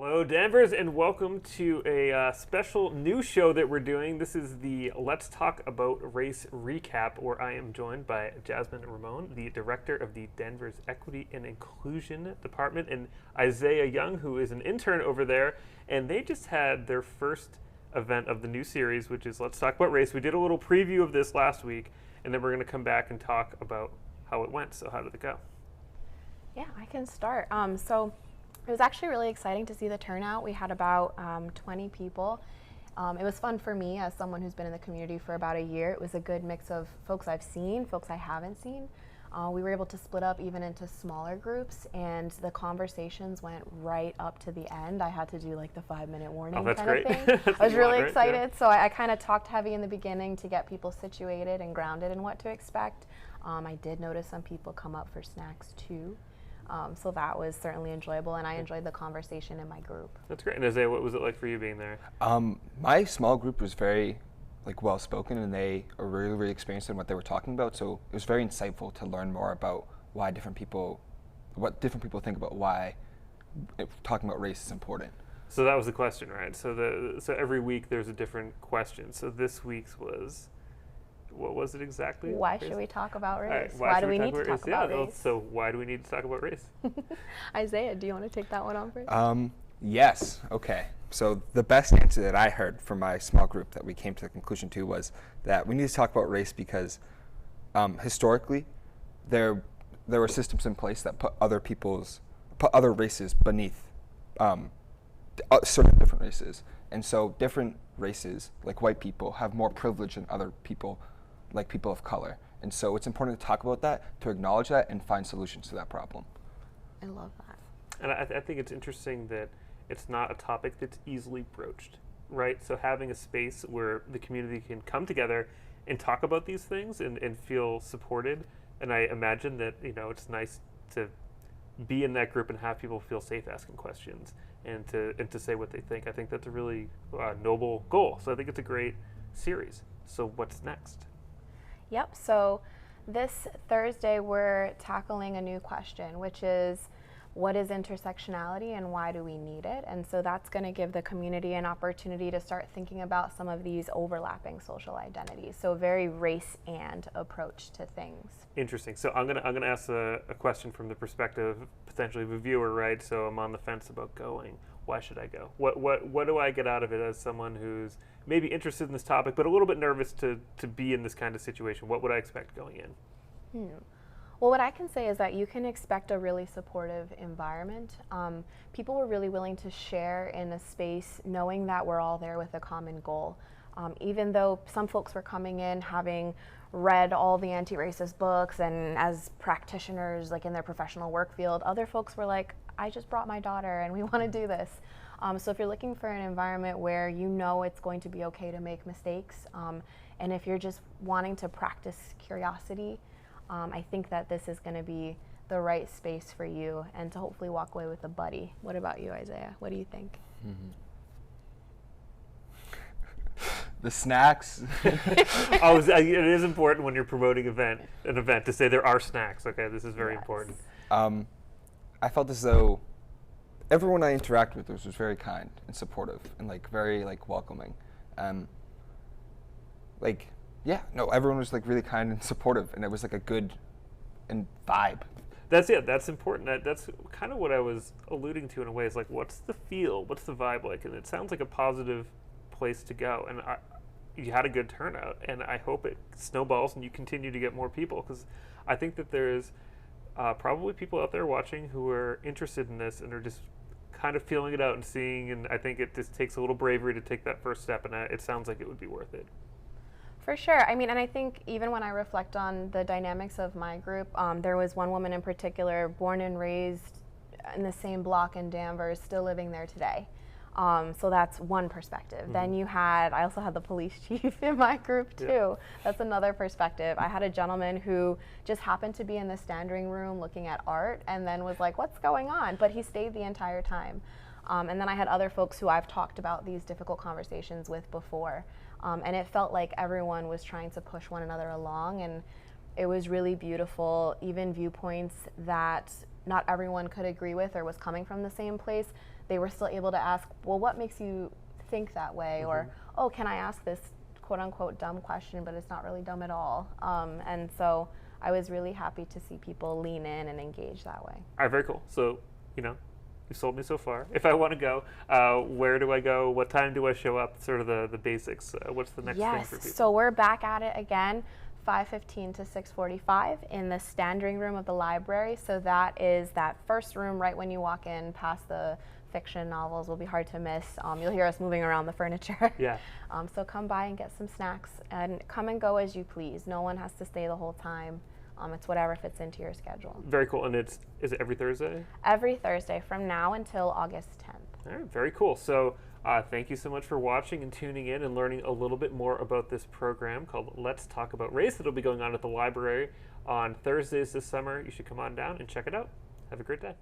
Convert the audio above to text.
Hello, Danvers, and welcome to a special new show that we're doing. This is the Let's Talk About Race recap, where I am joined by Jasmine and Ramon, the director of the Danvers Equity and Inclusion Department, and Isiah Young, who is an intern over there. And they just had their first event of the new series, which is Let's Talk About Race. We did a little preview of this last week, and then we're going to come back and talk about how it went. So how did it go? Yeah, I can start. It was actually really exciting to see the turnout. We had about 20 people. It was fun for me as someone who's been in the community for about a year. It was a good mix of folks I've seen, folks I haven't seen. We were able to split up even into smaller groups, and the conversations went right up to the end. I had to do like the 5-minute warning kind of thing. I was really excited, so I kind of talked heavy in the beginning to get people situated and grounded in what to expect. I did notice some people come up for snacks too. So that was certainly enjoyable, and I enjoyed the conversation in my group. That's great. And Isiah, what was it like for you being there? My small group was very well spoken, and they are really experienced in what they were talking about. So it was very insightful to learn more about what different people think about why talking about race is important. So that was the question, right? So every week there's a different question. So this week's was, what was it exactly? Why should we talk about race? Right, why do we need to talk about race? So why do we need to talk about race? Isiah, do you want to take that one on first? Yes. Okay. So the best answer that I heard from my small group that we came to the conclusion to was that we need to talk about race because historically there were systems in place that put other races beneath certain different races. And so different races, like white people, have more privilege than other people, like people of color. And so it's important to talk about that, to acknowledge that, and find solutions to that problem. I love that. And I think it's interesting that it's not a topic that's easily broached, right? So having a space where the community can come together and talk about these things and feel supported. And I imagine that, it's nice to be in that group and have people feel safe asking questions and to say what they think. I think that's a really noble goal. So I think it's a great series. So what's next? Yep, so this Thursday we're tackling a new question, which is, what is intersectionality and why do we need it? And so that's going to give the community an opportunity to start thinking about some of these overlapping social identities. So a very race and approach to things. Interesting. So I'm gonna ask a question from the perspective potentially of a viewer, right? So I'm on the fence about going. Why should I go? What do I get out of it as someone who's maybe interested in this topic but a little bit nervous to be in this kind of situation? What would I expect going in? Well, what I can say is that you can expect a really supportive environment. People were really willing to share in a space knowing that we're all there with a common goal. Even though some folks were coming in having read all the anti-racist books and as practitioners like in their professional work field, other folks were like, I just brought my daughter and we want to do this. So if you're looking for an environment where you know it's going to be okay to make mistakes, and if you're just wanting to practice curiosity, I think that this is going to be the right space for you and to hopefully walk away with a buddy. What about you, Isiah? What do you think? The snacks. It is important when you're promoting an event to say there are snacks. Okay, this is very important. I felt as though everyone I interacted with was very kind and supportive and very welcoming. Everyone was really kind and supportive, and it was a good vibe. That's important. That's kind of what I was alluding to in a way. Is what's the feel? What's the vibe like? And it sounds like a positive place to go. And you had a good turnout, and I hope it snowballs and you continue to get more people, because I think that there's probably people out there watching who are interested in this and are just kind of feeling it out and seeing. And I think it just takes a little bravery to take that first step, and it sounds like it would be worth it. For sure. I mean, and I think even when I reflect on the dynamics of my group, there was one woman in particular, born and raised in the same block in Danvers, still living there today. So that's one perspective. Then I also had the police chief in my group too. Yeah. That's another perspective. I had a gentleman who just happened to be in the standing room looking at art and then was like, what's going on? But he stayed the entire time. And then I had other folks who I've talked about these difficult conversations with before. And it felt like everyone was trying to push one another along, and it was really beautiful. Even viewpoints that not everyone could agree with or was coming from the same place, they were still able to ask, well, what makes you think that way? Or, oh, can I ask this quote unquote dumb question, but it's not really dumb at all. And so I was really happy to see people lean in and engage that way. All right, very cool. So, you sold me so far. If I want to go, where do I go? What time do I show up? Sort of the basics. What's the next thing for people? Yes, so we're back at it again, 5:15 to 6:45 in the standing room of the library. So that is that first room right when you walk in past the fiction novels. Will be hard to miss. You'll hear us moving around the furniture. Yeah. So come by and get some snacks and come and go as you please. No one has to stay the whole time. It's whatever fits into your schedule. Very cool. And is it every Thursday? Every Thursday from now until August 10th. All right, very cool. So thank you so much for watching and tuning in and learning a little bit more about this program called Let's Talk About Race that'll be going on at the library on Thursdays this summer. You should come on down and check it out. Have a great day.